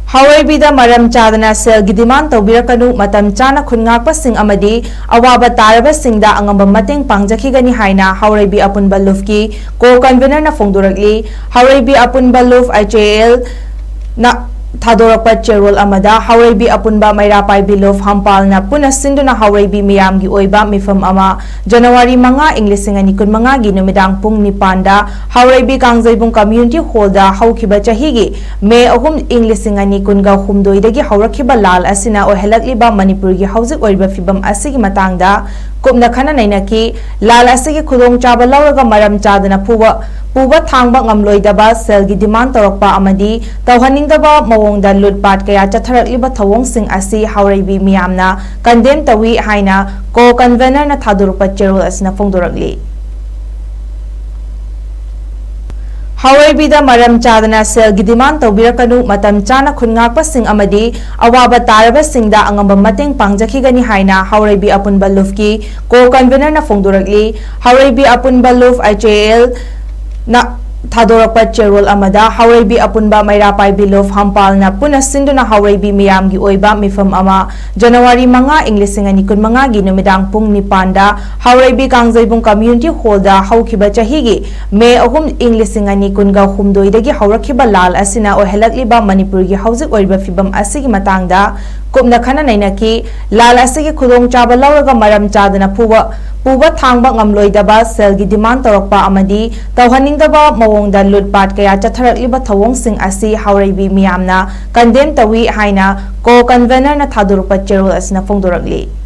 Hawaiibida maram chadana selgi demand tawbirakanu matam chana khungakpasing amadi awaba tarabasingda angamba mateng pangjakhigani haina Hawaiibi apunba lufki co-convener na phongdorakli Hawaiibi apunba luf IJL na Thadorapa Cherol Amada Hawaiibi apunba Mairapai Biluf Hampalna Puna Sinduna Hawaiibi Miyamgi Oiba Mifam Ama January Manga Inglisingani Kun Manga Gi Numidang Pung Nipanda Hawaiibi Kangzaibung Community Hall da Haukiba Chahigi May Ahum Inglisingani Kunga Humdoidagi Hawrakiba Lal Asina O Helakliba Manipur Gi Hauzik Oiba Fibam Asigi Matangda Kumna Khana Nainaki Lal Asigi Khudong Chaba Lauraga Maram Chadana Puba Thangba Ngamloidaba Selgi Demand Torokpa Amadi Tawhaningdaba Mawongda Lutpat Kaya Chatharakliba Thawong Sing Asi Hawaiibi Miyamna Condemn Tawi Haina Co-Convener na Thadorpa Cherol Asina Phongdorakli Hawaiibida maram chadana selgi demand tawbirakanu matam chana khungakpasing amadi awaba tarabasingda angamba mateng pangjakhigani haina Hawaiibi apunba lufki co-convener na phongdorakli Hawaiibi apunba luf IJL na Thadorapa Cherol Amada Hawaiibi apunba Mairapai Biluf Hampalna Puna Sinduna Hawaiibi Miyamgi Oiba Mifam Ama January Manga Inglisingani Kun Manga Gi Numidang Pung Nipanda Hawaiibi Kangzaibung Community Hall da Haukiba Chahigi May Ahum Inglisingani Kunga Humdoidagi Hawrakiba Lal Asina O Helakliba Manipur Gi Hauzik Oiba Fibam Asigi Matangda Kumna Khana Nainaki Lal Asigi Khudong Chaba Lauraga Maram Chadana Puba Thangba Ngamloidaba Selgi Demand Torokpa Amadi Tawhaningdaba Mawongda Lutpat Kaya Chatharakliba Thawong Sing Asi Hawaiibi Miyamna Condemn Tawi Haina Co-Convener na Thadorpa Cherol Asina Phongdorakli